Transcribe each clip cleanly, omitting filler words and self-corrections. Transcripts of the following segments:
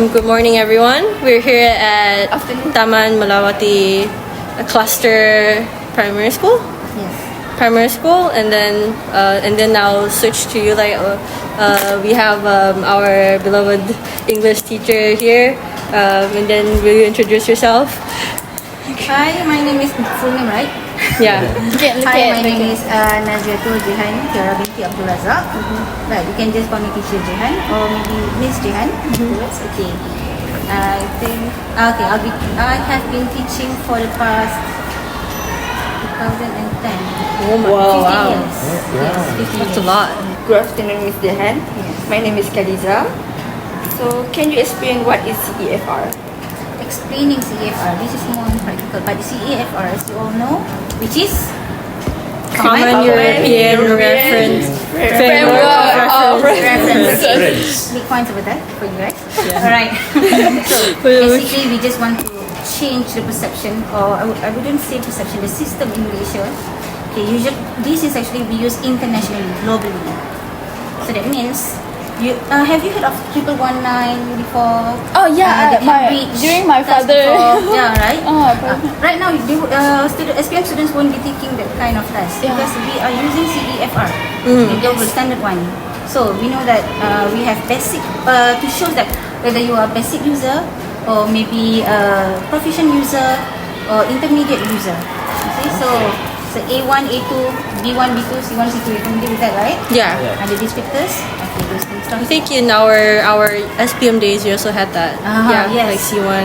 Good morning, everyone. We're here at Taman Malawati Cluster Primary School. Yes. Primary school, and then now switch to you. We have our beloved English teacher here, and then will you introduce yourself? Hi, my name is full name, right? Yeah. Hi, my name is Naziatul Jihan Tiara binti Abdul Razak. Right, you can just call me teacher Jihan or maybe Miss Jihan. Okay. I have been teaching for the past 2010. Oh my Wow. 50 years. Yes, 50 That's a years. lot. Good afternoon, Ms. Dehan. My name is Khadija. So, can you explain what is CEFR? Explaining CEFR, this is more practical, but CEFR, as you all know, which is Common European Reference Framework of reference. Big points over there for you guys. Alright. So basically, we just want to change the perception, or I wouldn't say perception, the system in Malaysia. Okay, usually this is actually we use internationally, globally. So that means you have you heard of 1119 before? Oh yeah, the Cambridge during my test father. before. Yeah, right. Right now, SPM students won't be taking that kind of test because we are using CEFR, the global standard one. So we know that we have basic to show that whether you are basic user or maybe a proficient user or intermediate user. Okay, so A1, A2, B1, B2, C1, C2. You're familiar with that, right? Yeah. And the descriptors. Okay, those things. I think in our SPM days we also had that. Yes. Like C1.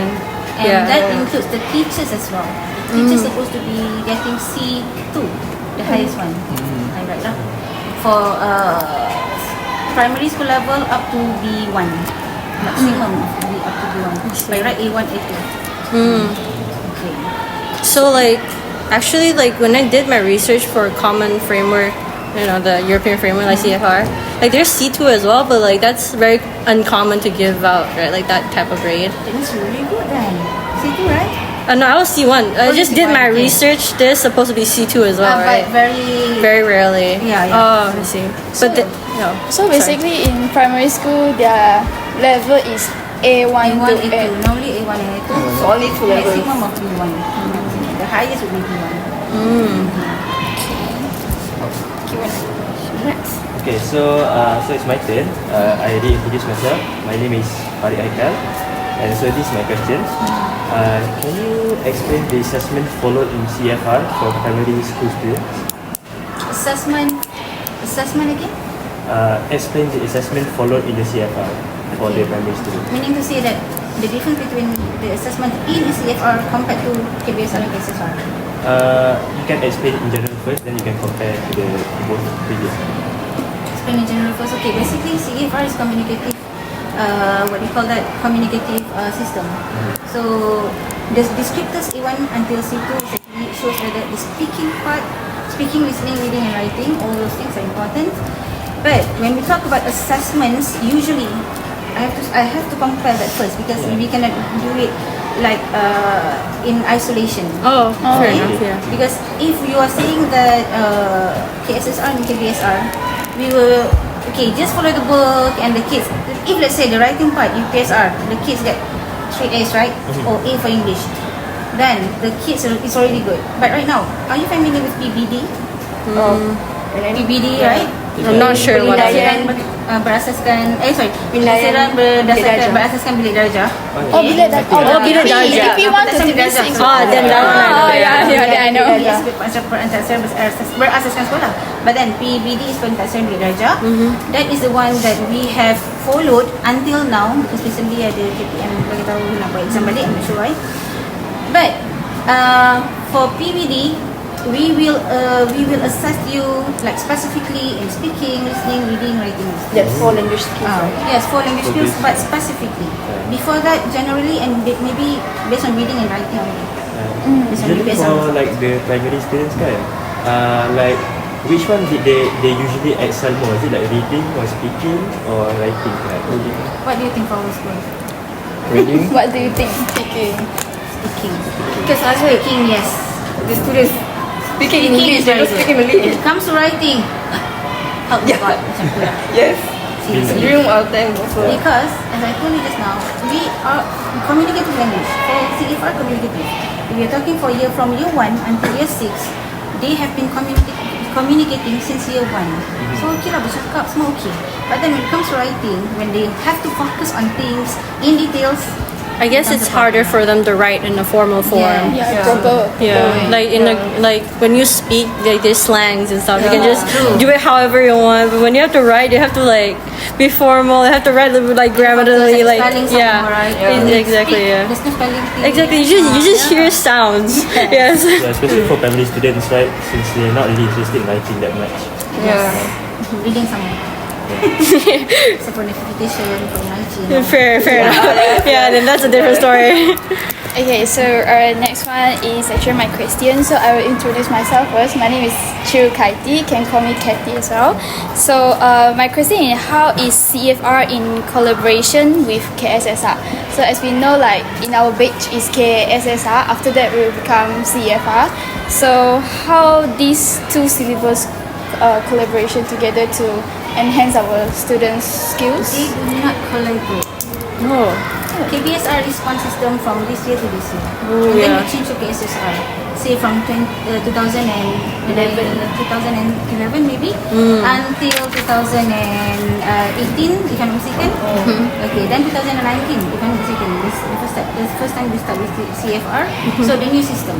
And that includes the teachers as well. The teachers supposed to be getting C2, the highest one. Right now. For primary school level up to B1. Maximum up to B1. By right, A1, A2. Okay. So actually when I did my research for common framework, the European framework like CFR, there's C2 as well, but that's very uncommon to give out, right? Like that type of grade. That is really good then. C2, right? No, I was C1. I just did my okay. research. There's supposed to be C2 as well, right? But Very rarely. Yeah. Oh, I see. So basically, in primary school, their level is A1 A1, to A2. N. Normally A1 and A2. So only two levels. Maximum of B1. The highest would be B1. Okay, so it's my turn. I already introduced myself. My name is Farid Aikal, and so this is my question. Can you explain the assessment followed in CFR for primary school students? Assessment again? Explain the assessment followed in the CFR for the primary students. Meaning to say that the difference between the assessment in CFR compared to KBSR and KSSR. You can explain in general first, then you can compare to the both previous. Explain in general first. Okay, basically CFR is communicative. What do you call that? Communicative system. So the descriptors A1 until C2 actually shows that the speaking part, speaking, listening, reading, and writing, all those things are important. But when we talk about assessments, usually I have to compare that first because we cannot do it in isolation. Oh, fair enough. Yeah. Because if you are saying that KSSR and KBSR, we will just follow the book and the kids. If let's say the writing part, UPSR, the kids get straight A's, right? Or A for English. Then the kids is already good. But right now, are you familiar with PBD? PBD, right? I'm not sure what that is. Berasaskan penilaian berasaskan bilik darjah. Oh, bilik darjah. Oh, bilik darjah. TP1 to TP6. Then that one. I know. Yes, pentasyaran berasaskan sekolah. But then PBD is pentasyaran bilik darjah. That is the one that we have followed until now because recently ada KPM bagi tahu nak buat exam balik, I'm not sure why. But for PBD, we will assess you specifically in speaking, listening, reading, writing. That's for language skills. Yes, for language skills, but specifically. Before that, generally, and maybe based on reading and writing only. Usually for the primary students kan, which one did they usually excel more? Is it reading or speaking or writing? What do you think for our school? Reading. What do you think? Speaking. Because I heard Speaking, yes. the students speaking in English, is very they don't speak good. in Malay. When it comes to writing, help me God. Macam tu lah. Yes. seriously. During our time also. Because, as I told you just now, we are communicative language. For CFR communicative. If you're talking for from year 1 until year 6, they have been communicating since year 1. So okay lah, bercakap semua okay. But then when it comes to writing, when they have to focus on things in details, I guess it's harder for them to write in a formal form. Yeah, proper. Yeah, like in like when you speak, like there's slangs and stuff. You can just do it however you want. But when you have to write, you have to like be formal. You have to write like grammatically, like exactly, yeah. There's no spelling thing. Exactly. You just hear sounds. Yes. Yeah, especially for primary students, right? Since they're not really interested in writing that much. Yeah. Reading some. So for notification from 19. Fair enough. Yeah, then that's a different story. Okay, so our next one is actually my question. So I will introduce myself first. My name is Chiu Kaiti. Can call me Kaiti as well. So my question is, how is CFR in collaboration with KSSR? So as we know, like in our batch is KSSR. After that, we will become CFR. So how these two syllables collaboration together to enhance our students' skills? They do not collaborate. Oh. KBSR is one system from this year to this year. Oh, And then yeah. we change to KSSR. Say from 2011 maybe until 2018 if I'm mistaken. Okay, then 2019 if I'm mistaken. This the first time we start with CFR. So the new system.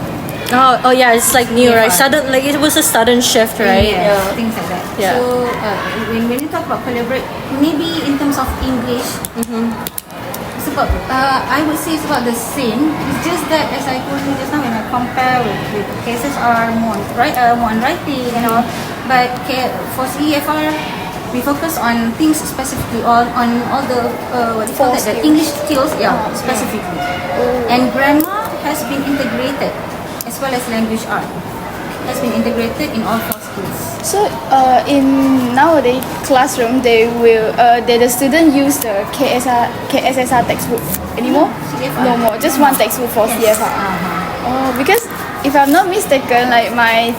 Oh yeah, it's like new, right? Sudden, like it was a sudden shift, right? Yeah, things like that. Yeah. So when you talk about collaborate, maybe in terms of English, it's about, I would say it's about the same. It's just that as I told you just now, when I compare with cases are more on writing and all, but for CFR, we focus on things specifically on all the what do you call that, the English skills, specifically. And grammar has been integrated, as well as language art has been integrated in all 4 skills. So in nowadays classroom, the student use the KSSR textbook anymore? CFR. No more, just one textbook for CFR. Oh, because if I'm not mistaken, like my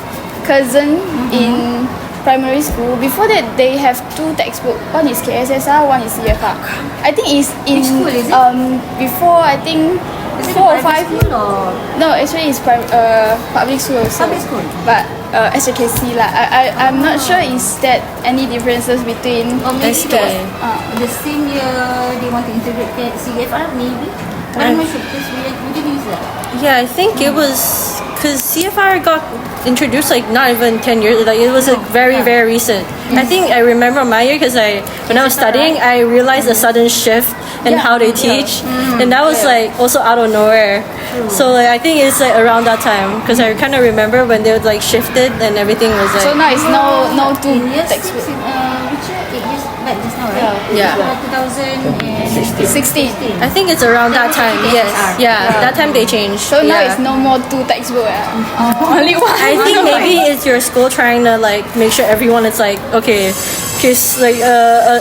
cousin in primary school, before that they have 2 textbooks. One is KSSR, one is CFR. I think it's in Which school is it? Before I think Is it 4 or private 5. school or No, actually it's public school also. Public school? But as you can see, like I'm not sure is that any differences between. or maybe SK. the same year they want to integrate CFR maybe? But I'm not sure because we didn't use that. Yeah, I think it was because CFR got introduced like not even 10 years. Like it was like very recent. I think I remember my year because when I was studying, I realized a sudden shift in how they teach, and that was like also out of nowhere. So like I think it's like around that time because I kind of remember when they like shifted and everything was like. So now it's no two In year 6, textbook. which year? 8 years back just now, right? Yeah. 16. I think it's around that time. Yes. Yeah. That time they changed. So now Yeah. it's no more 2 textbooks. Only one. I think maybe it's your school trying to like make sure everyone is like okay, cause like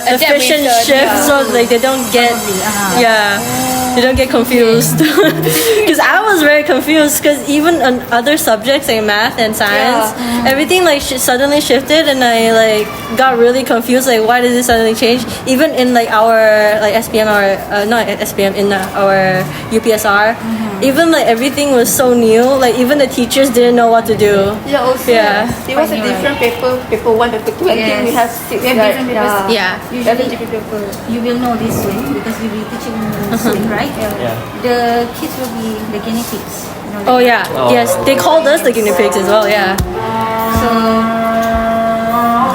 efficient method, shift, yeah. so like they don't get they don't get confused. Because I was very confused because even on other subjects like math and science, everything like suddenly shifted, and I like got really confused. Like why did this suddenly change? Even in like our like SPM or not SPM in our UPSR, even like everything was so new. Like even the teachers didn't know what to do. Yeah, also. Yeah. There was a different paper 1, paper 2. I think we have 6. We have different papers. Yeah. Usually you will know this soon because you'll be teaching soon, right? Yeah. The kids will be the guinea pigs. You know, Oh yeah. Oh. Yes, they called us the guinea pigs as well. Yeah. So,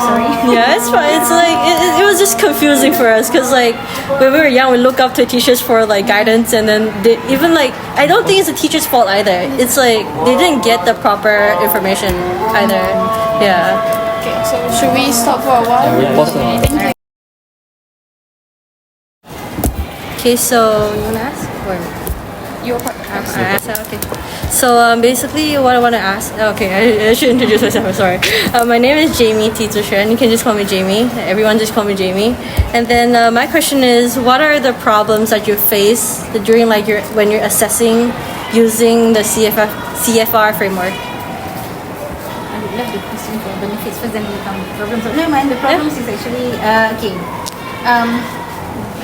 sorry. Yeah, it's fine. It's like it was just confusing for us because like when we were young, we look up to teachers for like guidance, and then they, even like I don't think it's the teacher's fault either. It's like they didn't get the proper information either. Yeah. Okay, so should we stop for a while? Thank you. Okay, so you wanna ask or? Your part. I asked that, okay. So basically, what I want to ask. Okay, I should introduce myself. I'm sorry. My name is Jamie T. Zushen. You can just call me Jamie. Everyone just call me Jamie. And then my question is, what are the problems that you face during like when you're assessing using the CFR framework? I would love the question for benefits first, then we come to problems. No mind, the problems is actually okay.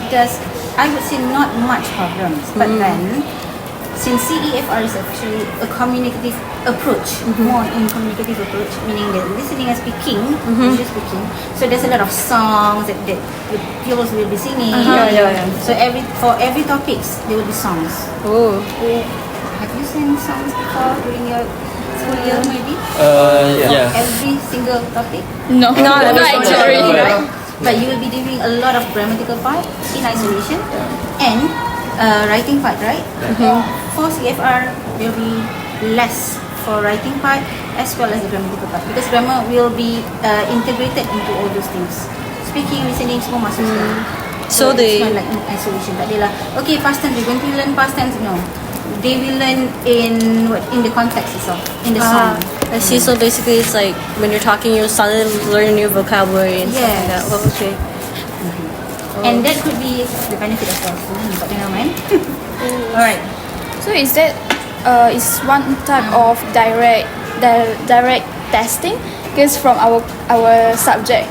There's, I would say, not much problems, but then since CEFR is actually a communicative approach, more in communicative approach, meaning that listening and speaking, visual speaking. So there's a lot of songs that the pupils will be singing. So for every topics there will be songs. Oh. Have you sing songs before during your school year maybe? Yeah. Every single topic? No, not actually. Right? But you will be doing a lot of grammatical part in isolation and writing part, right? For CFR, there will be less for writing part as well as the grammatical part because grammar will be integrated into all those things. Speaking, listening, semua masuk sekali. So it's not like in isolation. Tak adalah, okay, past tense, we're going to learn past tense. No. They will learn in the context itself, in the song. I see. So basically, it's like when you're talking, you'll suddenly learn new vocabulary and stuff like that. Yes. Oh, okay. And that could be the benefit of course. Tak dengar man. Alright. So is that is one type of direct testing? Because from our subject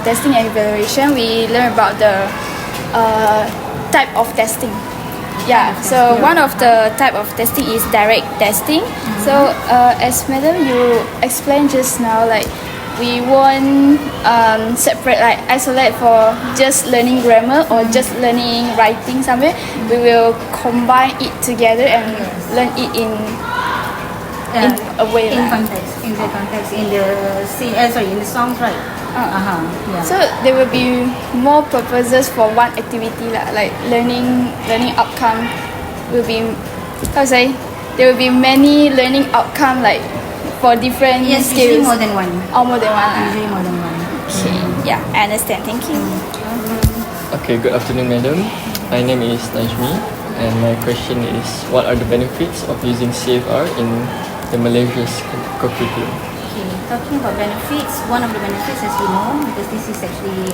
testing and evaluation, we learn about the type of testing. Yeah. So one of the type of testing is direct testing. So as madam you explained just now, like we won't separate, like isolate for just learning grammar or just learning writing somewhere. We will combine it together and learn it in a way. In lah. context, in the context, in the scene, in the songs, right? Yeah. So there will be more purposes for one activity lah. Like learning outcome will be, how to say, there will be many learning outcome like for different Yes, skills. usually more than one. Or more than one. Usually more than one. Okay. Yeah, I understand. Thank you. Okay, good afternoon, madam. My name is Najmi, and my question is, what are the benefits of using CFR in the Malaysia's curriculum? Okay, talking about benefits, one of the benefits, as you know, because this is actually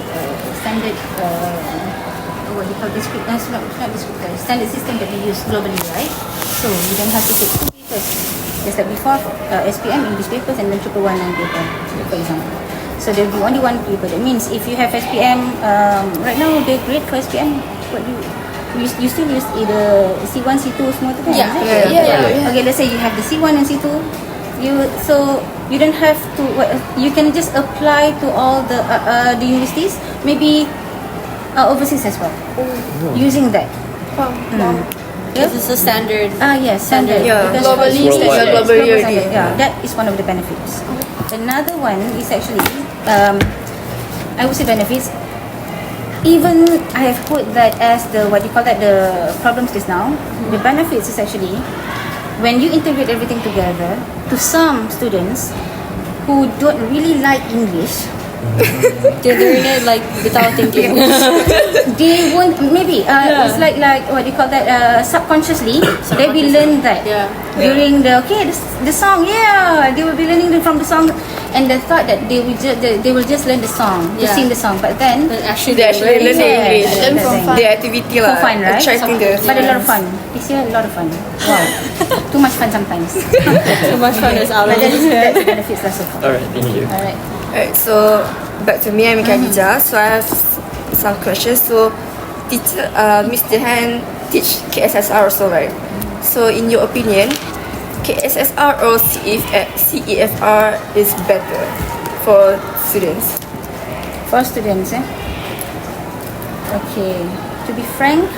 standard, what do you call not descriptor, standard system that we use globally, right? So you don't have to take two papers. Just like before, SPM, English papers, and then 111 paper, for example. So there will be only one paper. That means if you have SPM, right now the grade for SPM, what do you still use either C1, C2 semua tu kan? Yeah. Okay, let's say you have the C1 and C2. So you don't have to. You can just apply to all the universities, maybe overseas as well, using that. This is a standard. Yes, standard. Yeah. Because Globally, for- standard. Global Globally already. standard. Yeah, that is one of the benefits. Another one is actually, I would say benefits. Even I have put that as the the problems just now. The benefits is actually when you integrate everything together. To some students who don't really like English, They learn it like without thinking. they won't maybe it's like what do you call that subconsciously they will learn that during the song. They will be learning from the song, and they thought that they will just learn the song to sing the song, but then But actually, They actually learn English. Learn from fun. The activity for lah. fun, right? Attracting the But a lot of fun. This year a lot of fun. Wow, too much fun sometimes. too much fun is out But of that's it. the benefits lah so far. Alright, thank you. Alright. Alright, so back to me, I'm Khadijah. So I have some questions. So teacher, Miss Dehan teach KSSR also, right? So in your opinion, KSSR or CEFR is better for students? For students, okay. To be frank,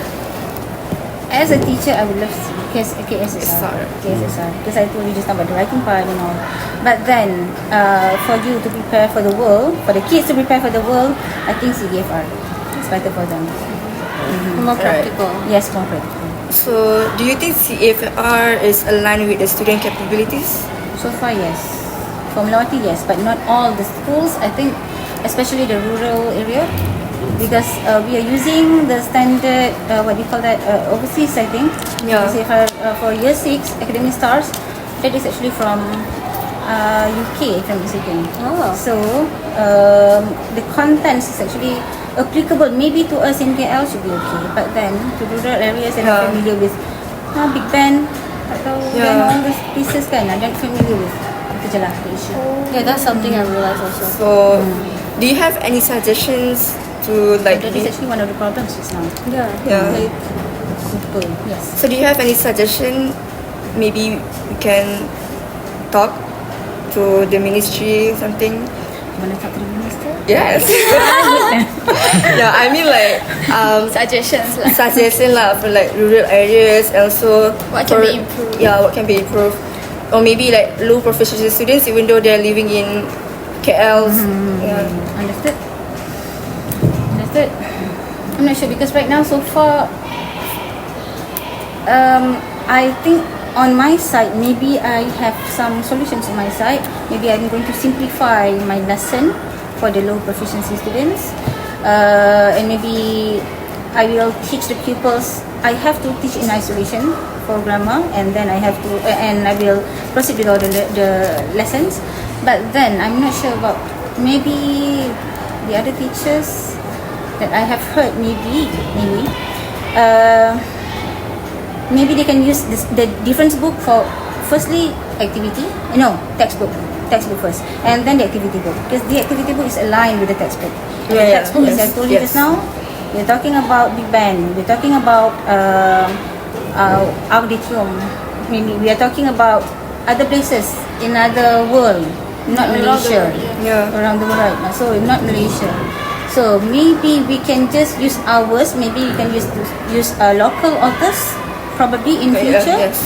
as a teacher, I would love KSSR. Because I told you just about the writing part and all. But then, for you to prepare for the world, for the kids to prepare for the world, I think CEFR is better for them. More practical. Yes, more practical. So do you think CEFR is aligned with the student capabilities? So far, yes. For Melawati, yes, but not all the schools. I think, especially the rural area, because we are using the standard, overseas, I think. Yeah. Say for year 6 academic stars, that is actually from UK, if I'm mistaken. Oh. So the contents is actually applicable. Maybe to us in KL should be okay, but then to rural areas and Yeah. familiar with Big Ben atau Yeah. all these pieces kan, I'm not familiar with. Itu je lah the issue. Yeah, that's something I realized also. So do you have any suggestions to to like. That is actually one of the problems just now. Yeah. Like, Super. Yes. So do you have any suggestion? Maybe we can talk to the ministry something. Wanna talk to the minister? Yes. Yeah, I mean like Suggestions lah. suggestion lah for like rural areas, also What can for- be improved. Yeah, what can be improved, or maybe like low proficiency students, even though they're living in KL. Yeah. Understood. Understood. I'm not sure because right now so far, I think on my side maybe I have some solutions on my side. Maybe I'm going to simplify my lesson for the low proficiency students, and maybe I will teach the pupils. I have to teach in isolation for grammar, and then I have to, and I will proceed with all the lessons. But then I'm not sure about maybe the other teachers that I have heard. Maybe they can use the difference book for firstly activity. No, textbook first, and then the activity book, because the activity book is aligned with the textbook. And the Yeah, textbook, as I yes, told you yes. just now, we're talking about Big Bang. We're talking about auditorium. Maybe we are talking about other places in other world, not Around the Malaysia. world, Yeah. Around the world right now. So not Malaysia. So maybe we can just use ours. Maybe you can use local authors probably in Okay, future. yes.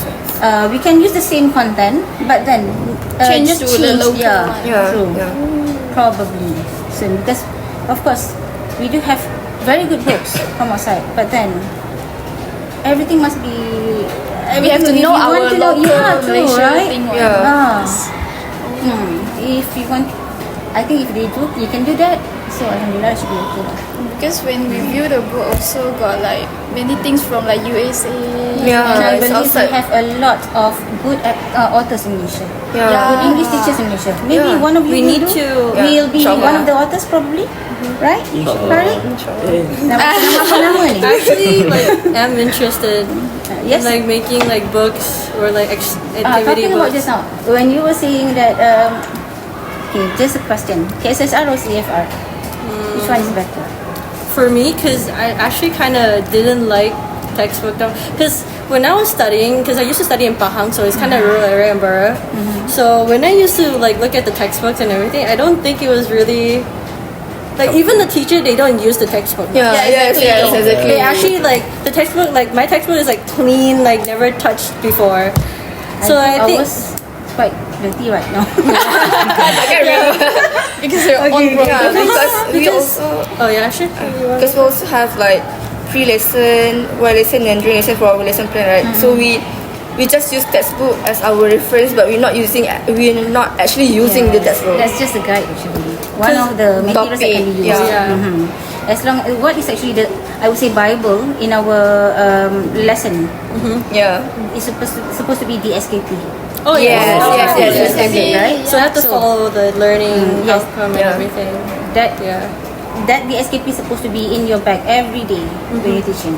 We can use the same content, but then Change just to the local yeah, one. Yeah, true. yeah. Probably soon, because of course we do have very good books from our side, but then everything must be. We have to if know you our want to know, local yeah, true, Malaysia right? thing. Yeah. If you want, I think if they do, you can do that. So alhamdulillah, it should be okay lah. Because when we view the book, also got like many things from like USA. Yeah. And I it's believe outside. we have a lot of good authors in Malaysia. Yeah. Good English teachers in Malaysia. Maybe Yeah. one of you We will need do. to- Will be inshallah. one of the authors probably, right? Right? Nama apa nama ni? actually, like, I'm interested Yes. in like making like books or like activity Talking about books. just now, when you were saying that, okay, just a question. KSSR or CFR? Which one is better? For me, because I actually kind of didn't like textbook though. Because when I was studying, because I used to study in Pahang, so it's kind of rural area in Borough. So when I used to like look at the textbooks and everything, I don't think it was really like even the teacher, they don't use the textbook. Yeah, Yeah, yes, exactly. yes, exactly. They actually like the textbook, like my textbook is like clean, like never touched before. So I think ours quite dirty right now. Because your own Yeah, problem. because oh yeah, sure. we also have like pre-lesson, while lesson and during lesson for our lesson plan, right? So we just use textbook as our reference, but we're not actually using the textbook. That's just a guide actually. One of the materials that can be used. Yeah. Yeah. As long what is actually the, I would say, Bible in our lesson Yeah. is supposed to be the SKP. Oh Yes, yeah. yes, yes, Standard, right? So I have to follow the learning yes. outcome and Yeah. everything. That Yeah. that the SKP is supposed to be in your bag every day when you're teaching.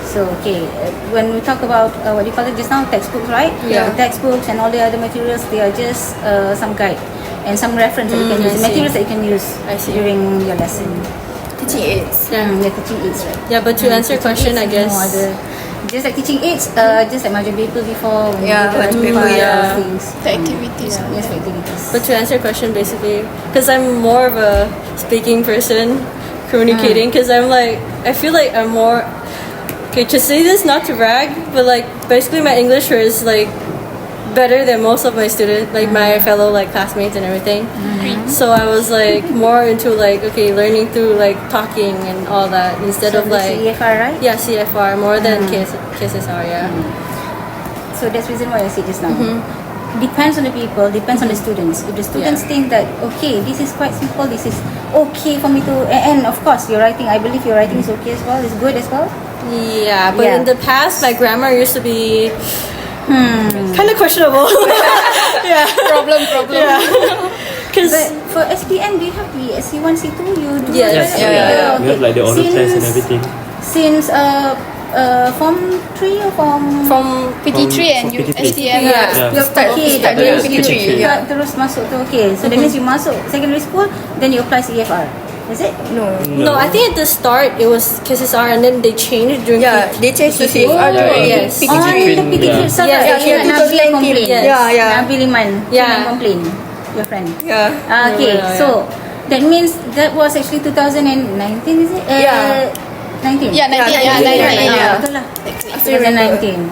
So okay, when we talk about what do you call it just now, textbooks, right? Yeah. The textbooks and all the other materials, they are just some guide and some reference that you can use, I see. materials that you can use I see. during your lesson. Teaching aids. The teaching aids, right? Yeah, but to answer your question, I guess. No other, just like teaching aids, just like major paper before. When Yeah, you major do paper, yeah. things. The activities. Yes, for activities. But to answer your question, basically, because I'm more of a speaking person, communicating, because I'm like, I feel like I'm more, okay, to say this, not to brag, but like, basically my English is like better than most of my students, like my fellow like classmates and everything. So I was like more into like, okay, learning through like talking and all that instead So of the like, CFR, right? yeah, CFR more than KSSR, yeah. So that's the reason why I said just now. Depends on the people, depends on the students. If the students think that, okay, this is quite simple, this is okay for me to, and of course your writing, I believe your writing is okay as well, is good as well. Yeah, but Yeah. in the past, my grammar used to be kind of questionable. yeah, Problem. because But for SPM, do you have the SC1, C2? You do Yes. that? Yeah. We have like the oral test and everything. Since Form 3 or Form... from PT3 and From you PT3. STM. Yeah. You start Okay, that yeah, means you PT3, start terus masuk tu. Okay, so that means you masuk secondary school, then you apply CFR. Was it? No. No, I think at the start it was KSSR and then they changed during Yeah, they changed to CFR Yeah, during yes. PKP. Oh, in the PKP Yeah. itself, Yes, right? yeah, Nabil 2019. complain. Yes. Yeah. Nabil Iman. Yeah. Complain. Your friend. Yeah. Okay, Yeah. so that means that was actually 2019, is it? Yeah. 19. Yeah, 19. Yeah, 19. Yeah. Betul lah. Still remember. 2019.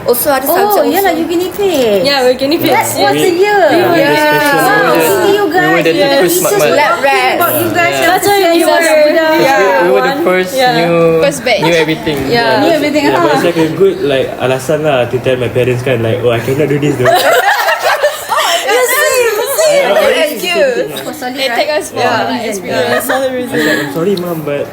Also ada Oh, Samsung. yeah lah, you guinea pig. Yeah, we're guinea pigs. That was the We- year. Yeah. Wow, see you guys. We were the Yeah. first smart Teachers were man. Lab talking rats. about you guys. Yeah. That's why you were We were the first First batch. knew everything. Yeah. Knew everything. Yeah, but it's like a good like alasan lah to tell my parents kan like, oh, I cannot do this though. For solid, They right? take us for like experience. Solid I reason. was like, I'm sorry mom, but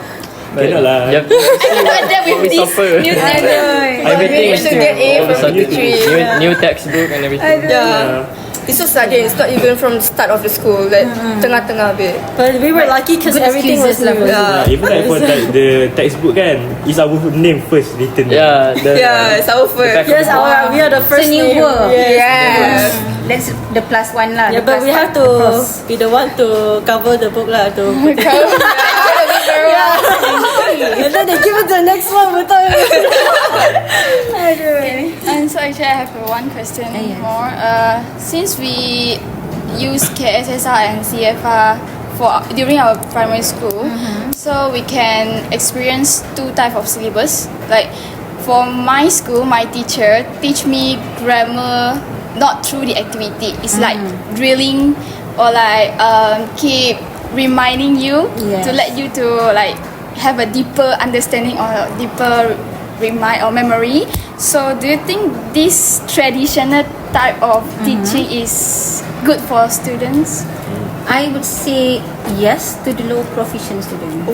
cannot lah. Yep. Then What we with this suffer. new technology. Everything We should get A all of a from sudden. PKP. New textbook and everything. Yeah. It's so sudden. It's not even from the start of the school. Like tengah-tengah bit. But we were lucky because Good everything was excuses lah new. for you. Yeah, even like for like the textbook kan, is our name first written. Yeah. Yeah, it's our first. Yes, we are the first new name. word. Yes. Yeah. That's the plus one lah. Yeah, the but plus we have one, to the cross. be the one to cover the book lah. To put it. And then they give it to the next one without. And so actually I have one question yes. more. Since we use KSSR and CFR during our primary school, so we can experience two type of syllabus. Like for my school, my teacher teach me grammar not through the activity. It's like drilling or like keep reminding you Yes. to let you to like have a deeper understanding or deeper remind or memory. So do you think this traditional type of teaching is good for students? I would say yes to the low proficient student.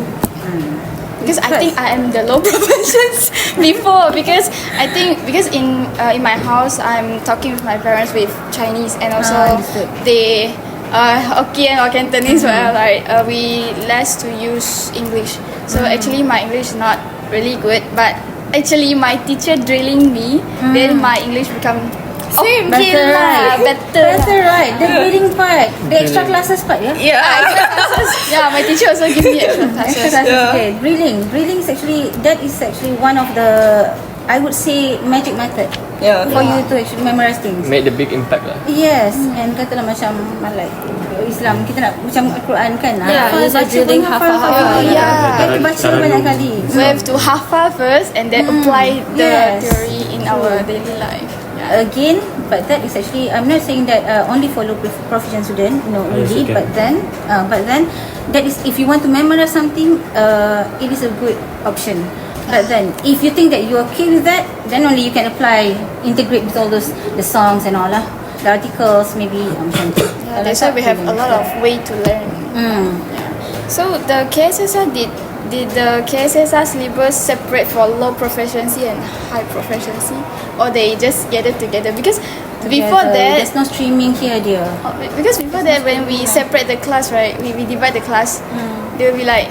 Because I think I am the low proficiency before, because I think because in my house I'm talking with my parents with Chinese and also understood. they Hokkien or Cantonese where like we less to use English. So actually my English is not really good, but actually my teacher drilling me, then my English become Same. Better, right? better. Right. The reading part, the extra classes part, yeah. Yeah. Yeah, my teacher also give me extra Extra classes. classes. Okay. Drilling is actually one of the, I would say, magic method Yeah. for you to actually memorize things. Made the big impact lah. Yes, and katalah macam like Islam kita nak macam Al-Quran kan. Yeah, hafal, it's like baca drilling pun hafal. hafal. Yeah. Kita baca banyak kali. We have to hafal first and then apply the Yes. theory in our daily life. Yeah. Again, but that is actually, I'm not saying that only for low proficient student, no, Yes, really, okay. but then that is, if you want to memorize something, it is a good option. But then, if you think that you're okay with that, then only you can apply, integrate with all those, the songs and all lah, the articles, maybe. Yeah, that's why we have a lot of way to learn. So the KSSR did the KSSR syllabus separate for low proficiency and high proficiency, or they just gather together? Because before that, there's no streaming here, dear. because before that when we separate the class, right, we divide the class, they will be like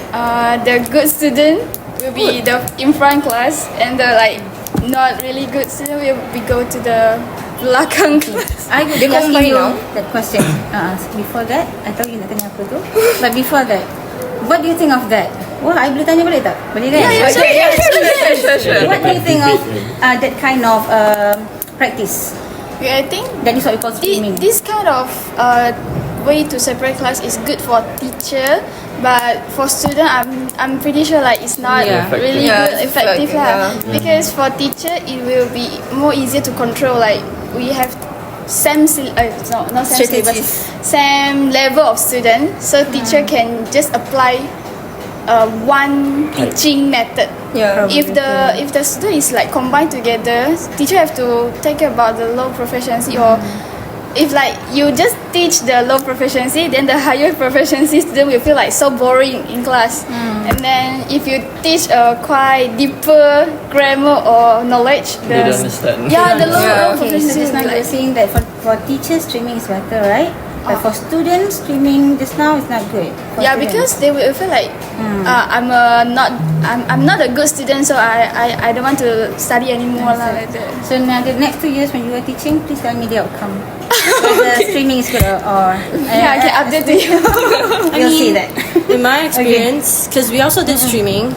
the good student will be the in front class and the like not really good student will we go to the belakang class. I would They be asking combine you now? that question. Before that, I tahu you nak tanya apa tu. But before that, what do you think of that? Wah, I boleh tanya boleh tak? Boleh kan? Yeah, sure, Okay, yeah, sure. What do you think of that kind of practice? Okay, I think That is what we call streaming. this kind of way to separate class is good for teacher, but for student I'm pretty sure like it's not Yeah. really Yeah, good it's effective like, lah. Because for teacher it will be more easier to control. Like we have same not same syllabus, same level of student, so teacher can just apply one teaching method. Yeah. If the student is like combined together, teacher have to take care about the low proficiency, or if like you just teach the low proficiency, then the higher proficiency student will feel like so boring in class. And then if you teach a quite deeper grammar or knowledge, They don't understand. yeah, the low Okay, so proficiency just now will you be were like, saying that for teachers, streaming is better, right? But for students, streaming just now is not good. For yeah, students. because they will feel like I'm not a good student, so I don't want to study anymore lah, like that. So now the next 2 years when you are teaching, please tell me the outcome. whether streaming is good or Yeah, I can update to you. we'll see that. In my experience, because we also did streaming,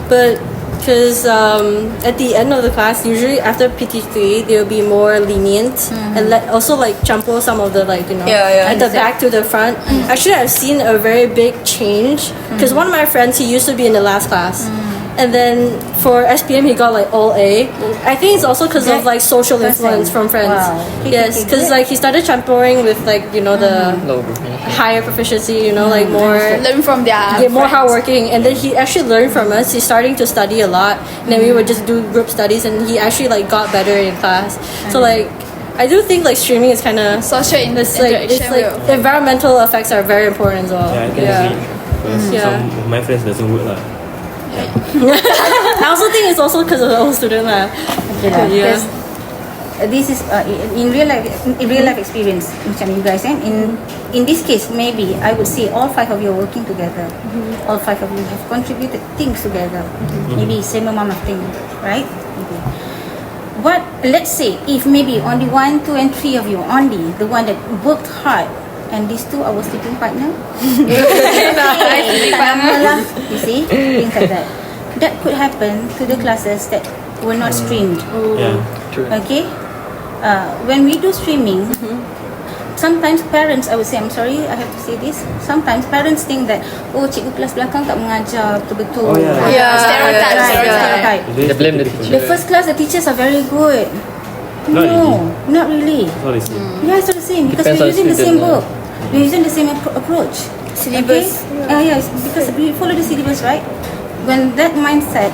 but because at the end of the class, usually after PT3, they'll be more lenient and also like champo some of the like at the back to the front. Actually, I've seen a very big change because one of my friends, he used to be in the last class. And then for SPM, he got like all A. I think it's also because of like social influence from friends. Wow. Yes, because like he started champoing with like the Low proficiency. higher proficiency, like more Learn from their more friends. hardworking. And then he actually learned from us. He's starting to study a lot. And then we would just do group studies, and he actually like got better in class. So like I do think like streaming is kind of Social it's like environmental effects are very important as well. Yeah, I can agree. Because Yeah. some of my friends doesn't work lah. I also think it's also because of the old student lah. Okay lah. Yeah. Because this is in real life experience macam you guys in this case maybe I would say all 5 of you are working together. All 5 of you have contributed things together. Maybe same amount of things, right? Maybe. What, let's say if maybe only 1, 2 and 3 of you only the one that worked hard and these 2 our sleeping partner. You see, things like that. That could happen to the classes that were not streamed. Yeah. True. Okay, when we do streaming, sometimes parents, I would say, I'm sorry, I have to say this. Sometimes parents think that cikgu kelas belakang tak mengajar betul-betul. Oh, yeah. Yeah, stereotype, Right, stereotype. They blame the teacher. The first class, the teachers are very good. Not No, not really. Sorry, see. Yeah, it's not the same because Depends we're on using the same student, book. We're using the same approach. Syllabus. Okay? Yeah, because we follow the syllabus, right? When that mindset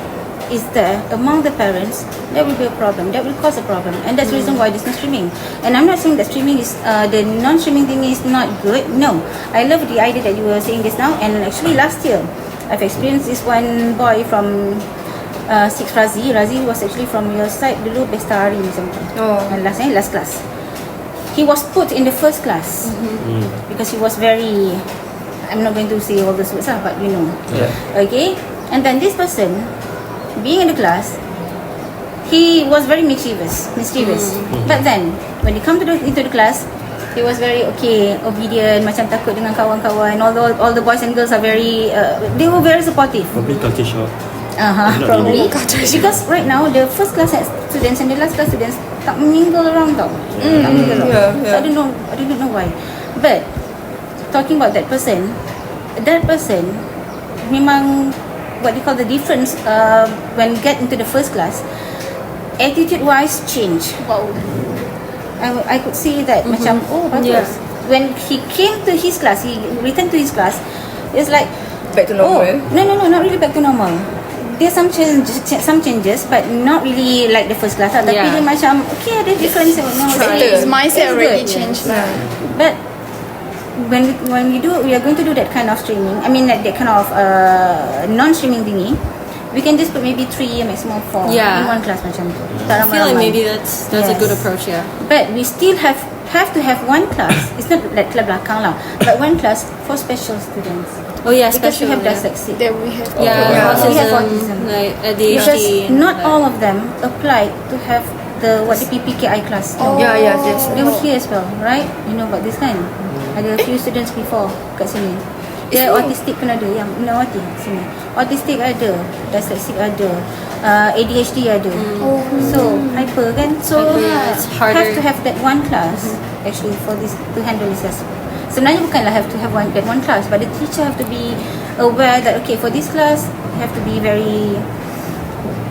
is there among the parents, that will be a problem. That will cause a problem, and that's the reason why there's no streaming. And I'm not saying that streaming is the non-streaming thing is not good. No, I love the idea that you were saying this now. And actually, last year, I've experienced this one boy from 6 Razi. Razi was actually from your side dulu Bestari macam tu. Last class. He was put in the first class because he was very. I'm not going to say all those words, but you know. Yeah. Okay, and then this person, being in the class, he was very mischievous. But then when he come into the class, he was very okay, obedient, macam takut dengan kawan-kawan. All the boys and girls are very, they were very supportive. Probably culture shock. Probably. Because right now the first class students and the last class students tak mingle around tau. Tak mingle around. So I don't know why. But talking about that person memang what they call the difference when get into the first class, attitude wise change. Wow. I could see that macam bagus. When he came to his class, he returned to his class, it's like Back to normal. No, not really back to normal. There's some changes, but not really like the first class. Tapi dia macam okay, ada difference. His mindset already good. changed. But when we are going to do that kind of streaming. I mean that kind of non-streaming thingy. We can just put maybe 3 maximum 4 in one class macam tu. I feel like maybe that's a good approach. Yeah. But we still have to have one class. It's not like kelas belakang lah, but one class for special students. Oh yeah, Because we special. have dyslexic. Then we have We have autism, autism. like Because ADHD. not all of them apply to have the PPKI class. Yeah, yes. They were here as well, right? You know about this kan? Ada a few students before kat sini. Dia autistic pun ada, yang Minawati sini. Autistic ada, dyslexic ada, ADHD ada. So hyper kan? So Hyper, it's harder. have to have that one class actually for this to handle this as well. Sebenarnya bukanlah have to have that one class, but the teacher have to be aware that okay, for this class you have to be very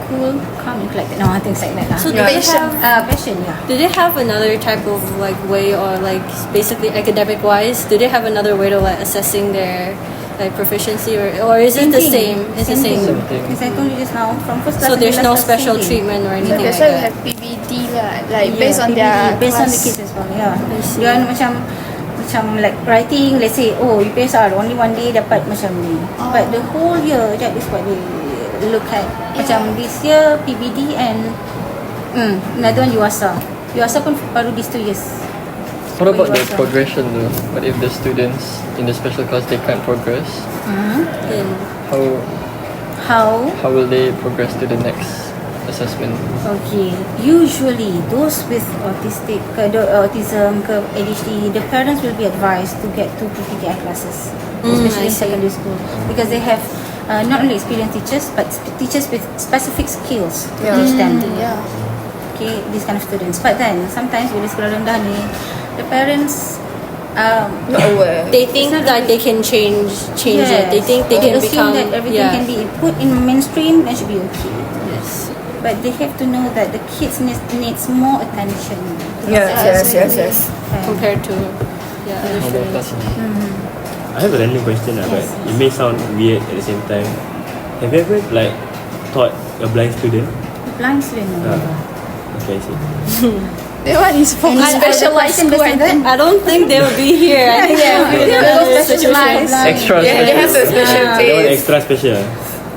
cool, calm and collected. No, things like that lah. So do they have Passion, yeah. do they have another type of like way, or like basically academic wise, do they have another way to like assessing their like proficiency, or is it the same? It's the same. thing. As I told you just now, from first class So and there's last no class, special same thing. treatment or anything That's like why we that. have PBD lah, like based on their based on the class. kids as well. Yeah. Dia macam like writing, let's say, UPSR only one day dapat macam ni. But the whole year, that is what they look at. Macam this year PBD and another one UASA. UASA pun baru these 2 years. What about the UASA. progression though? What if the students in the special class they can't progress? Then How How? how will they progress to the next assessment? Okay, usually those with autism, ADHD, the parents will be advised to get to PPKI classes, especially in secondary school, because they have not only experienced teachers but teachers with specific skills to teach them. Okay, these kind of students. But then sometimes bila sekolah rendah ni, the parents Not aware. They think that they can change it. They think they can assume become that everything can be put in mainstream, then should be okay. Yes. But they have to know that the kids needs more attention. Yes. Compared to other students. I have a random question, but it may sound weird at the same time. Have you ever taught a blind student? Blind student. Okay, I see. That one is for specialized school. I think. I don't think they will be here. I think Specialized. Extra They have a special That one place. extra special.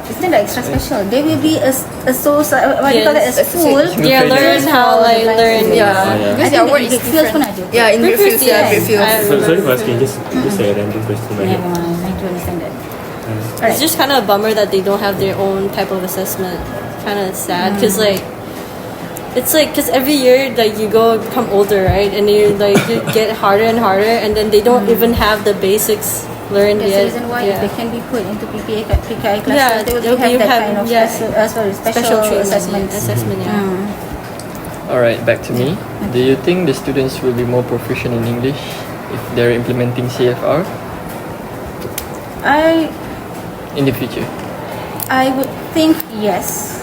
It's not like extra special. There will be a what do you call that? A school. Yeah, learn how learn. Yeah. Because their word is different. Yeah, in Brickfields, Brickfields. Sorry for asking, just a random question. Never mind. I do understand that. It's just kind of a bummer that they don't have their own type of assessment. Kind of sad because because every year you become older, right, and you get harder and harder, and then they don't even have the basics learned That's yet. the reason why if they can be put into PKI classes, Yeah, they will they'll have that have- kind of yeah. special treatment assessment. Alright, back to me. Do you think the students will be more proficient in English if they're implementing CFR in the future? I would think yes.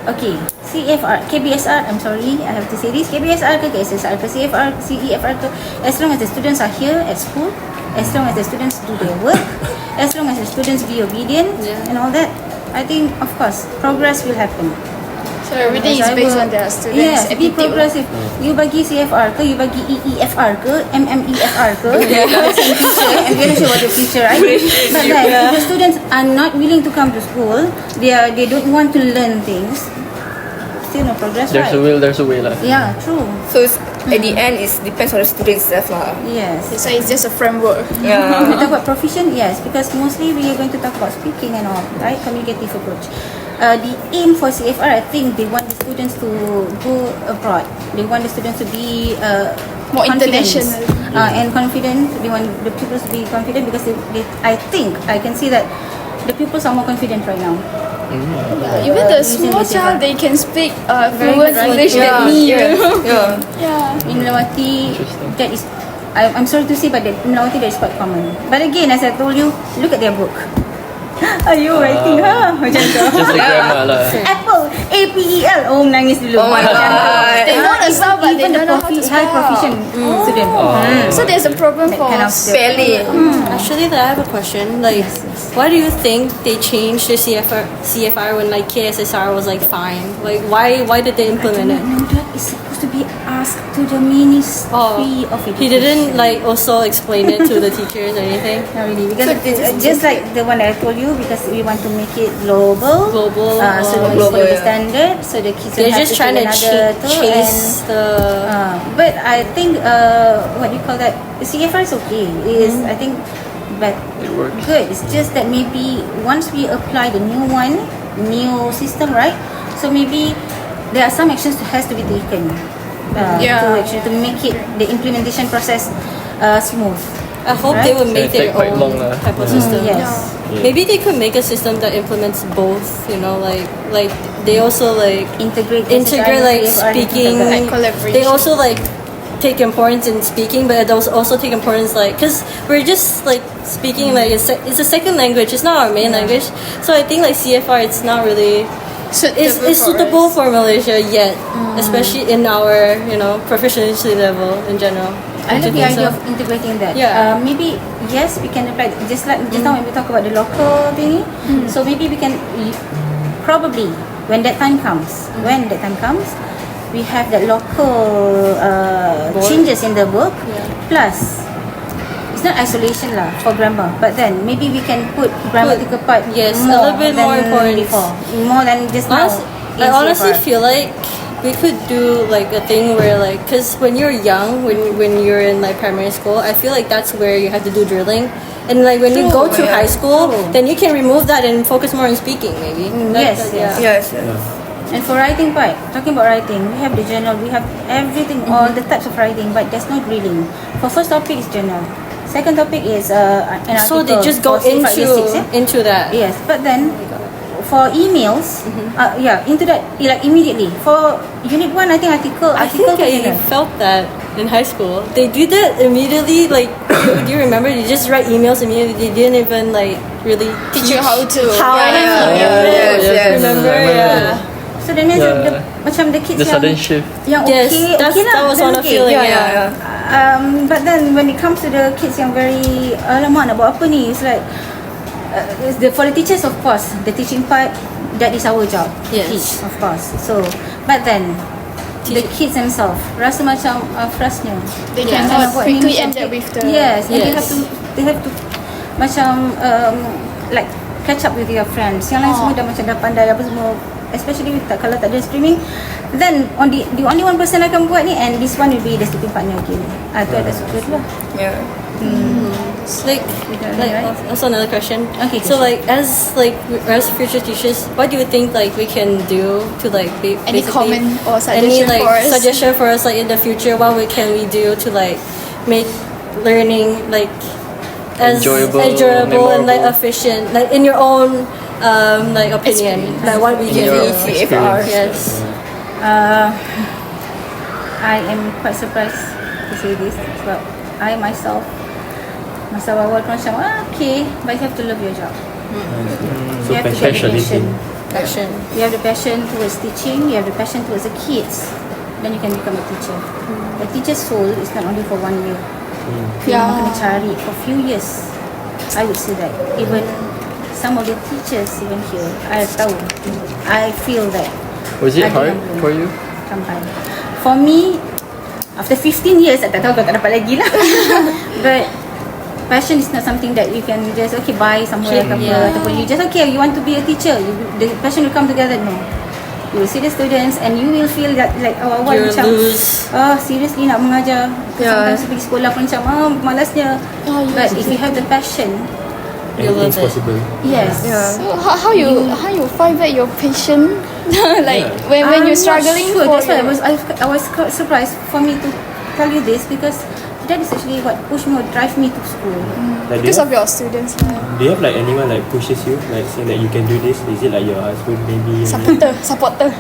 Okay, KBSR, I'm sorry, I have to say this. KBSR ke KSSR ke CFR, CEFR ke, as long as the students are here at school, as long as the students do their work, as long as the students be obedient and all that, I think of course progress will happen. So everything is based on their students' Yes, be attitude. progressive. You bagi CFR ke, you bagi EEFR ke, MMEFR ke, same teacher, I'm gonna show what the future, right? But then, if the students are not willing to come to school, they don't want to learn things, still no progress, There's a right? will, there's a way lah. Yeah, true. So at the end, it depends on the student itself lah. Yes. So it's just a framework. We Yeah. talk about proficient, yes, because mostly we are going to talk about speaking and all, right? Communicative approach. The aim for CFR, I think they want the students to go abroad. They want the students to be More confident. international. And confident. They want the pupils to be confident because I think I can see that the pupils are more confident right now. Even the Using small the child, CFR. they can speak Very fluent good, right? English than me. Yeah. Yeah. In Melawati, Interesting. that is, I'm sorry to say, but in Melawati that is quite common. But again, as I told you, look at their book. Are you writing? Macam tu. Just the grammar lah. Apple, APEL. Oh, menangis dulu. Oh my God. They know the sound, but they Even don't know how to high spell. proficient student. So there's a problem That for kind of Spelling. Actually, I have a question. Why do you think they changed the CFR when KSSR was fine? Why did they implement it? No, that is supposed to be asked to the Ministry of Education. He didn't also explain it to the teachers or anything. Not really, because just like the one that I told you, because we want to make it global. Global, So the global, global yeah. standard. So the kids They're don't have just to trying take to another two chase the. but I think what do you call that? The CFR is okay. It is I think, but It works. good. It's just that maybe once we apply the new system, right? So maybe there are some actions that has to be taken to make it the implementation process smooth. I hope they will It's make gonna their take quite own long lah. type of system. Yes. Maybe they could make a system that implements both. Like they also Integrate integrate CFR, speaking. Like collaboration. They also take importance in speaking, but those also take importance because we're just speaking it's a second language. It's not our main language. So I think CFR it's not really is suitable for Malaysia yet, especially in our proficiency level in general. I Don't like you the think idea so? of integrating that. Yeah. Maybe yes, we can apply just now when we talk about the local thingy. So maybe we can probably when that time comes, we have that local changes in the book. Plus, it's not isolation lah for grammar, but then maybe we can put grammatical part yes, a more little bit than more important. before, more than just now. I in honestly CFR. feel like we could do a thing where because when you're young, when you're in primary school, I feel like that's where you have to do drilling. And when you go to high school, then you can remove that and focus more on speaking maybe. Yes, yes. Yes. And for writing part, talking about writing, we have the journal, we have everything, all the types of writing, but there's no grading. For first topic is journal. Second topic is an article. So they just go for say for year six, into that. Yes, but then for emails, into that like immediately. For unit 1, I think article. I think I journal. felt that in high school. They did that immediately. Like, do you remember? You just write emails immediately. They didn't even like really Teach you how to. Yes. Remember? Yeah. So that means macam the kids The sudden shift. yang Yes, okay, that was then on a feeling. Yeah. But then when it comes to the kids yang very alamak nak buat apa ni, it's like for the teachers, of course, the teaching part, that is our job. Yes. Teach, of course. So, but then the kids themselves rasa macam frustnya. They Macam cannot nak buat ni quickly macam adapt with the. yes, and Yes. they have to macam like catch up with your friends. Yang lain semua dah macam dah pandai apa semua, especially kalau tak ada streaming, then the only one person akan buat ni, and this one will be the sleeping partner again. Tu ada suka tu lah. Yeah. It's like right? also another question. Okay, So question. as future teachers, what do you think like we can do to like Any basically- comment or any suggestion like for us? suggestion for us like in the future? What can we do to like make learning like as Enjoyable, and like memorable. efficient, like in your own like opinion, like what we In can your do? CFR. Yes. I am quite surprised to say this, sebab I myself masa awal macam okay, but you have to love your job. So You have to get the passion. passion. Action. You have the passion towards teaching, you have the passion towards the kids, then you can become a teacher. A teacher's soul is not only for 1 year. Memang kena cari for few years. I would say that. Even some of the teachers even here, I tahu, I feel that. Was it Ada hard yang belum for you? sampai. For me, after 15 years, I tak tahu kalau tak dapat lagi lah. But passion is not something that you can just buy somewhere ke apa, ataupun you just you want to be a teacher, the passion will come together. No, you will see the students and you will feel that like awal-awal You'll macam lose. seriously nak mengajar. Sometimes pergi sekolah pun macam malasnya. But if you have the passion, Anything's possible. yes. So how you find that your patient like when I'm you're not struggling sure. for That's why your- I was quite surprised for me to tell you this, because that is actually what pushed me or drive me to school. Like because of your students. do you have like anyone like pushes you, like saying that you can do this? Is it like your husband maybe? Supporter.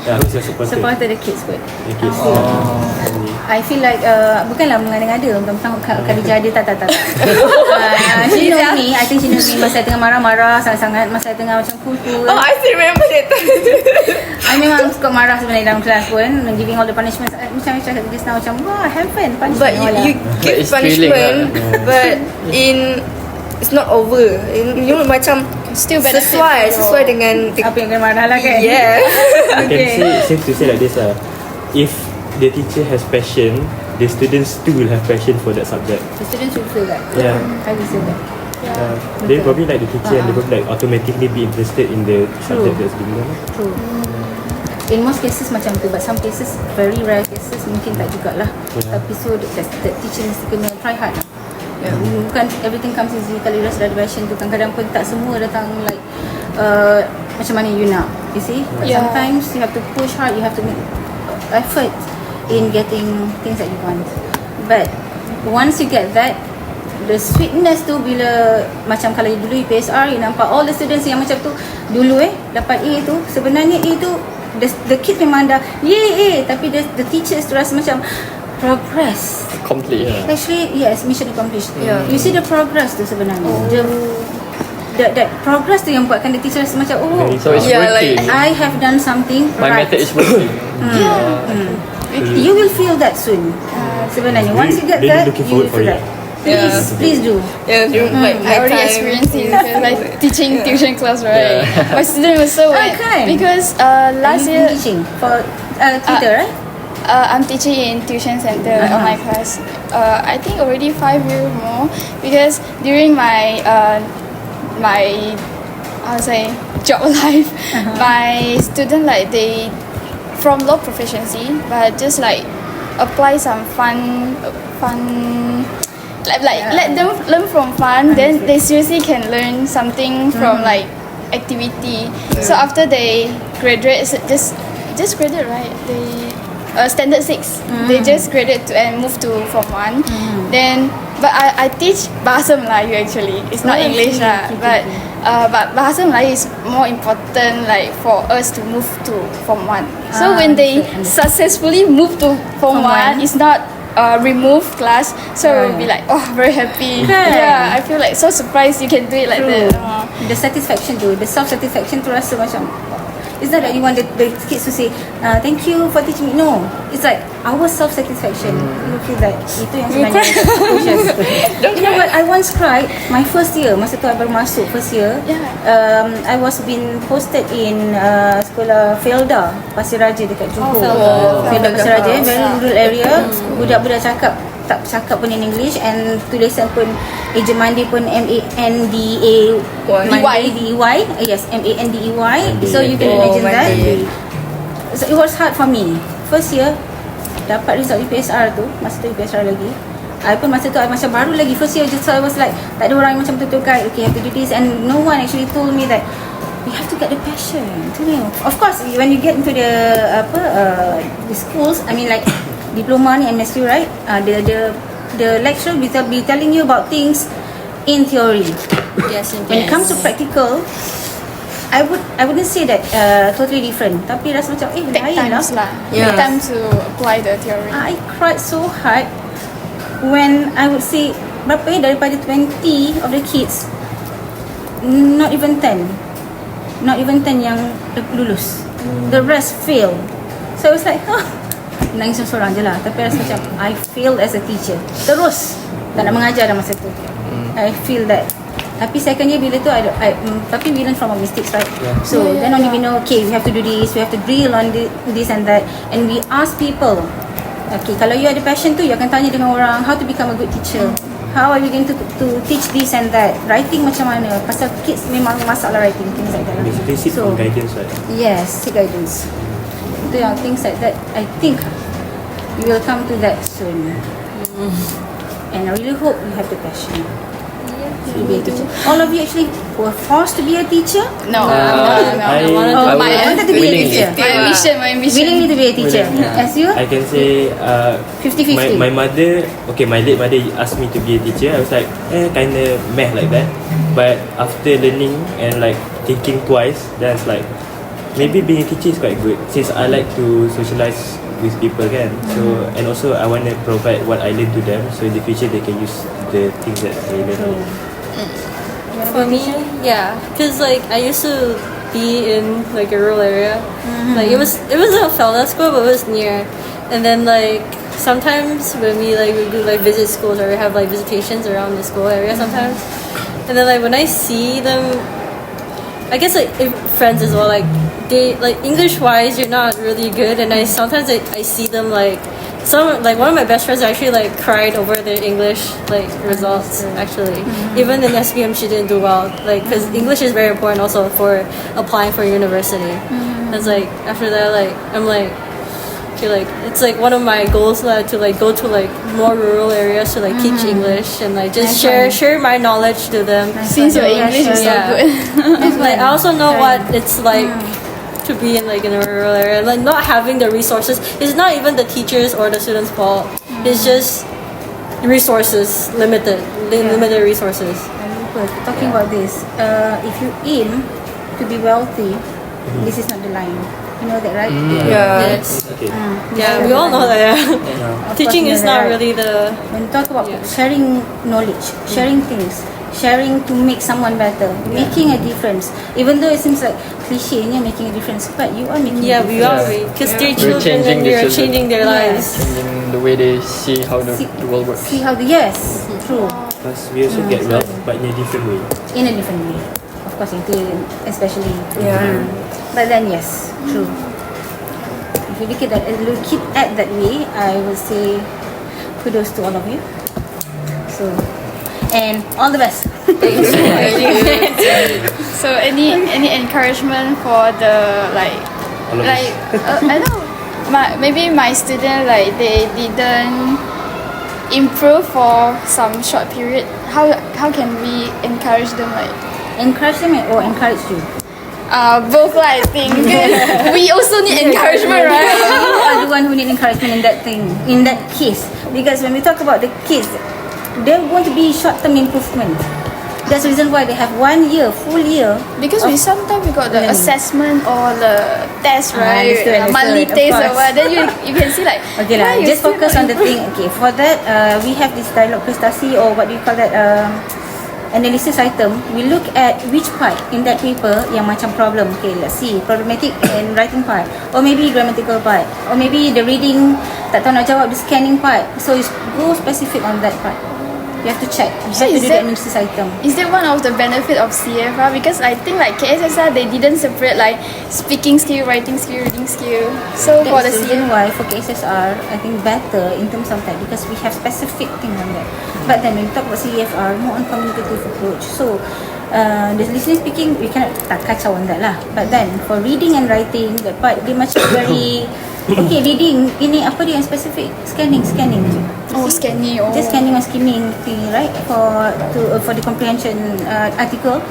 Yeah, who's your supporter? Supported the kids kot. The kids. Family. I feel like bukanlah mengada-ngada tentang Khadijah dia, tak. She knows me. I think she knows me masa I tengah marah-marah sangat-sangat, masa I tengah macam cool. Oh, I still remember that time. I memang suka marah sebenarnya dalam kelas pun, giving all the punishments. Macam just now macam heaven punishment. But all you lah. give it's thrilling punishment, but it's not over. You macam Still benefit sesuai dengan apa yang kena marah lah kan. yeah. I can say, safe to say like this if the teacher has passion, the students too will have passion for that subject. The students will feel that. Yeah. I will say that. They probably like the teacher and they probably like automatically be interested in the subject that's being learned. True. In most cases macam tu, but some cases, very rare cases, mungkin tak jugalah. Tapi so the teacher mesti kena try hard. Bukan everything comes easy. Kalau you rasa ada passion tu, kadang-kadang pun tak semua datang like macam mana you nak. You see? But sometimes you have to push hard, you have to make effort in getting things that you want. But once you get that, the sweetness tu bila macam kalau dulu PSR, you nampak all the students yang macam tu dulu dapat A tu, sebenarnya A tu the kids memang dah A, tapi the teachers tu rasa macam progress. Complete. Actually, yes, mission accomplished. You see the progress tu sebenarnya. That progress tu yang buatkan the teacher rasa macam So it's Yeah, working. I have done something My right. method is working. You will feel that soon. Sebenarnya, once you get Really that, looking you will forward for feel it. that. Please do. Yeah, like I already time. experienced it like teaching tuition class, right? My student was so wet kan? because last You've year been teaching for tutor, right? I'm teaching in tuition center online class. I think already 5 years more because during my my how to say job life, my student like they from low proficiency but just like apply some fun like let them learn from fun, then they seriously can learn something from like activity. So after they graduate, just just graded, right? They standard 6. They just graded and moved to Form 1. Then, but I teach Bahasa Melayu actually. It's not English lah. But Bahasa Melayu is more important like for us to move to Form 1. So when they successfully move to Form 1, it's not remove class. So we'll be like, oh, very happy. Yeah, I feel like so surprised you can do it like that. The satisfaction tu, the self-satisfaction tu rasa macam, it's not that you want the kids to say, thank you for teaching me. No, it's like our self-satisfaction. You feel that itu yang sebenarnya precious. You know what? I once cried my first year. Masa tu I baru masuk first year. I was been posted in sekolah Felda Pasir Raja dekat Johor. Felda Pasir Raja, very rural area. Budak-budak tak cakap pun in English, and tulisan pun eja mandi pun MANDAY. Yes, MANDEY. So you can imagine that. So it was hard for me. First year dapat result UPSR tu, masa tu UPSR lagi. I pun masa tu I macam baru lagi first year, so I was like tak ada orang yang macam betul-betul guide, okay, have to do this, and no one actually told me that you have to get the passion. Of course, when you get into the schools, I mean like diploma ni MSU, right? The lecturer will be telling you about things in theory. Yes, When it comes to practical, I wouldn't say that totally different. Tapi rasa macam Take lain times lah. Yeah. Take time to apply the theory. I cried so hard when I would say berapa daripada 20 of the kids, not even 10 yang lulus. The rest fail. So I was like, nangis seorang je lah. Tapi rasa macam I failed as a teacher. Terus tak nak mengajar dah masa tu. I feel that. Tapi second year bila tu tapi we learn from our mistakes, right? So then only we know, okay, we have to do this, we have to drill on this and that, and we ask people, okay, kalau you ada passion tu, you akan tanya dengan orang how to become a good teacher, how are you going to teach this and that, writing macam mana, pasal kids memang masalah writing, things like that. Basically seek for guidance, right? Yes, seek guidance. Itu yang things like that. I think you will come to that soon. And I really hope you have the passion to be a teacher. All of you actually were forced to be a teacher? No. I wanted to be a teacher. My ambition. Willingly to be a teacher. As you? I can say 50-50. my mother, my late mother asked me to be a teacher. I was like, kinda meh like that. But after learning and like thinking twice, then it's like, maybe being a teacher is quite good, since I like to socialize with people kan. So and also I want to provide what I learn to them, so in the future they can use the things that they learn. For me, yeah, because like I used to be in like a rural area, like it was a Felda school, but it was near, and then like sometimes when we would do like visit schools, or we have like visitations around the school area sometimes, and then like when I see them, I guess like friends as well, like they like English wise you're not really good, and I sometimes I see them like one of my best friends actually like cried over their English like results actually. Even in SPM she didn't do well, like because English is very important also for applying for university. It's like after that like I'm like, okay, like it's like one of my goals to like go to like more rural areas to like teach English and like just share my knowledge to them. Since your English is so good. Like I also know what it's like to be in like in a rural area, like not having the resources. It's not even the teachers or the students' fault. It's just resources, limited resources. Talking about this, if you aim to be wealthy, this is not the line. You know that, right? Yes. Okay. Yeah, we all know that. Teaching is not really the. When you talk about sharing knowledge, sharing things, sharing to make someone better, making a difference. Even though it seems like cliche, you're making a difference, but you are making a difference. We are, because they're children changing and the we are children. changing their lives. Changing the way they see how the world works. See how yes, true. Plus we also get wealth, but in a different way. In a different way. Of course, especially. But then yes, true. If you look at that way, I would say kudos to all of you. So, and all the best. So any encouragement for the All of us. I know maybe my student like they didn't improve for some short period. How can we encourage them like? Encourage them or encourage you? Both lah, I think. We also need encouragement, right? You are the one who need encouragement in that thing, in that case. Because when we talk about the kids, they're going to be short-term improvement. That's the reason why they have 1 year, full year. Because we sometimes we got the assessment or the test, right? understood, Monthly of test or course. what. Then you can see like, Okay lah, why you just still focus not on the thing. Okay, for that, we have this dialogue prestasi or what do you call that? Analysis item. We look at which part in that paper yang macam problem. Okay, let's see, problematic and writing part, or maybe grammatical part, or maybe the reading tak tahu nak jawab, the scanning part. So you go specific on that part. You have to check. You So have to is do the that- analysis item. Is that one of the benefit of CFR? Because I think like KSSR they didn't separate like speaking skill, writing skill, reading skill. So for the That's the reason CFR, why for KSSR, I think better in terms of that because we have specific thing on that. But then when we talk about CFR, more on communicative approach. So the listening speaking, we cannot tak kacau on that lah. But then for reading and writing, that part dia macam very okay. Reading ini apa dia yang specific? Scanning je. oh scanning, oh. Just scanning or skimming thing, right? For the comprehension article,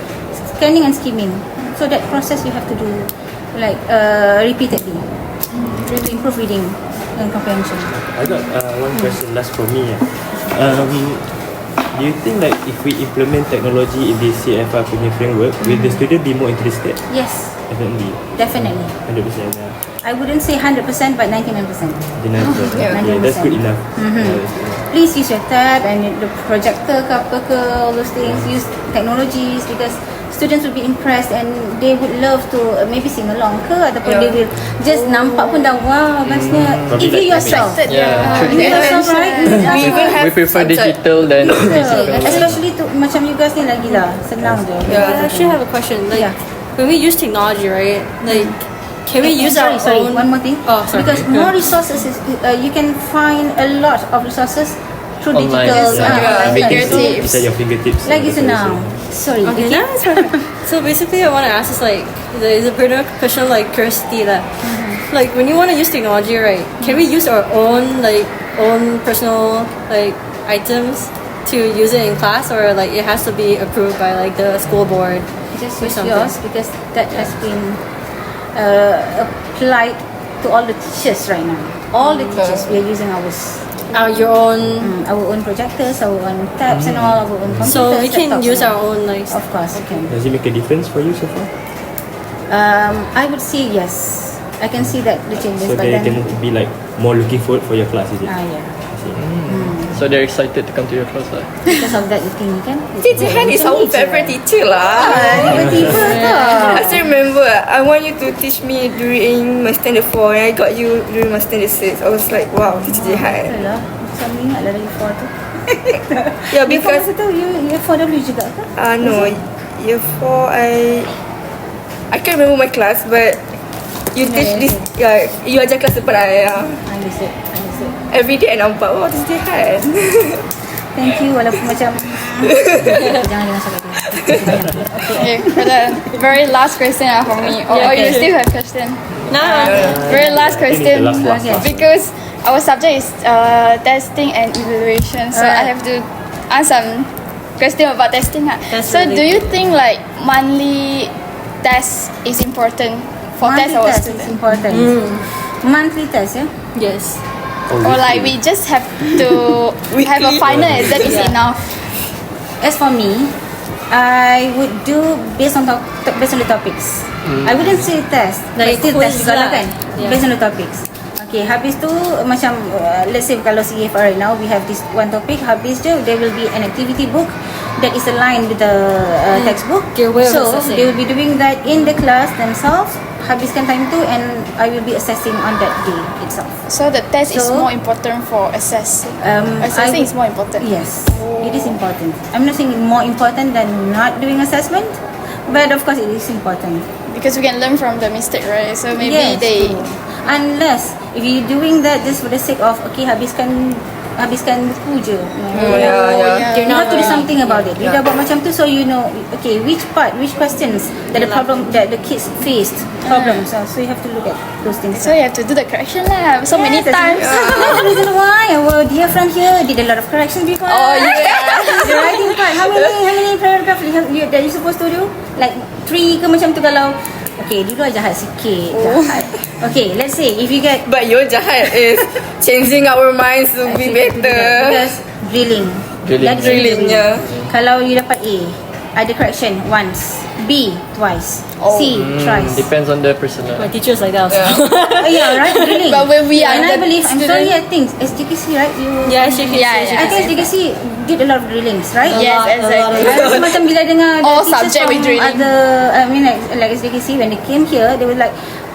scanning and skimming. So that process you have to do like repeatedly to improve reading and comprehension. I got one question last for me. Do you think like if we implement technology in this CFR punya framework, will the student be more interested? Yes, Definitely, definitely. 100%. I wouldn't say 100%, but 99%. Okay, that's good enough. Yeah, that's good enough. Please use your tab and the projector ke apa ke, all those things. Use technologies because students will be impressed and they would love to maybe sing along ke ataupun they will just nampak pun dah wow bestnya. Probably If you like yourself, Yeah, you yourself right, We even have we prefer subject. digital than physical. especially to macam you guys ni lagi lah senang je. I actually have a question. Like, Yeah. when we use technology, right? Like, can we use our sorry, own? one more thing. Oh, sorry. Because more resources is you can find a lot of resources through Online. digital Everything so is at your fingertips. lagi That's what I senang. Sorry. Okay, okay. that's perfect. So basically, I want to ask is like the pretty question like Kirsty that like when you want to use technology, right? Can we use our own personal like items to use it in class, or like it has to be approved by like the school board? Just or use something? yours because that has been applied to all the teachers right now. All the teachers we are using ours. Your own. Our own projectors, our own tabs and all, our own computers. So we can laptops use and our all. own like. Of course, you can. Does it make a difference for you so far? I would say yes. I can see that the changes, So but they then can be like more looking forward for your class, is it? yeah. I see. So they're excited to come to your class lah. Because of that, you think you can. Teacher Han is our favorite teacher lah. Tiba-tiba I still remember I want you to teach me during my standard 4 and I got you during my standard 6. I was like, wow, Teacher Han. Alah, macam ingat lah lagi 4 tu. Yeah, Because because tu you 4W juga ke? no, year 4 I can't remember my class, but you teach this. Yeah, you ajar kelas depan I. Understood. Every day I nampak, wow, Teacher Han. Thank you walaupun macam jangan cakap tu. Okay, for the very last question for me. Or you still have question? Nah. Very last I think it's question. the last. Because our subject is testing and evaluation, so I have to ask some question about testing. That's So really do you think like monthly test is important for Monthly test our test is students? important. Monthly test, yeah. Yes. Or like we just have to have a final exam is enough? As for me, I would do based on the topics. I wouldn't say test, Like but still quiz test juga lah lah. kan. Yeah. Based on the topics. Okay, habis tu macam let's say kalau CFR right now we have this one topic. Habis je there will be an activity book that is aligned with the textbook. Okay, way of so assessing. they will be doing that in the class themselves. Habiskan time tu and I will be assessing on that day itself. So the test is So- more important for assessing. I Assessing would- is more important. Yes, it is important. I'm not saying more important than not doing assessment, but of course it is important. Because we can learn from the mistake, right? So maybe Yes, they true. Unless if you doing that just for the sake of okay habiskan buku je. yeah. You have to do something about it. You dah buat macam tu, so you know okay which questions that the problem that the kids faced problems. So you have to look at those things. so you have to do the correction lah. So many Yes, times. That's the reason why our dear friend here did a lot of corrections before. Oh yeah. The writing part. How many paragraph that you supposed to do? Like 3 ke macam tu kalau Okay, dulu jahat sikit. Jahat. Okay, let's say if you get But your jahat is changing our minds to be better. because drilling. Drilling. Lagi Drilling, yeah. Kalau you dapat A, ada correction once, B twice, C thrice. Depends on the person My lah. teacher's like that also. Oh, yeah, right, drilling. But when we are and I the believe, I'm student- sorry, I think SDKC, right? You Yeah, she can. Yeah, she yeah. I think SDKC did a lot of drillings, right? Yes, lot, a lot exactly. of- I rasa macam bila dengar the All teachers subject with from drilling. other, I mean like SDKC when they came here, they were like,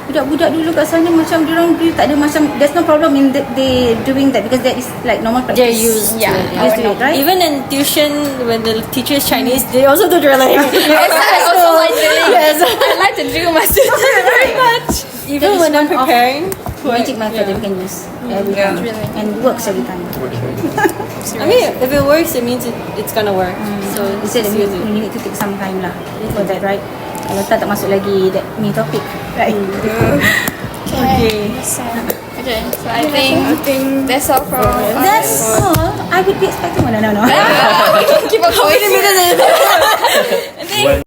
budak-budak dulu kat sana macam diorang drill tak ada macam, there's no problem in they doing that because that is like normal practice. They're used Yeah. to it. Used to it, right? Even in tuition, when the teacher is Chinese, they also do drilling. Yes, I also like drilling. Yes, I like to drill my students very much. Even That is when I'm one of preparing. magic method that we can use every time and works every time. I mean, if it works, it means it's gonna work. So You said that just we use it. need to take some time lah for that, right? Kalau tak masuk lagi that main topic, right? Okay. So I think that's all from That's all. I would be expecting one. No. Keep on going.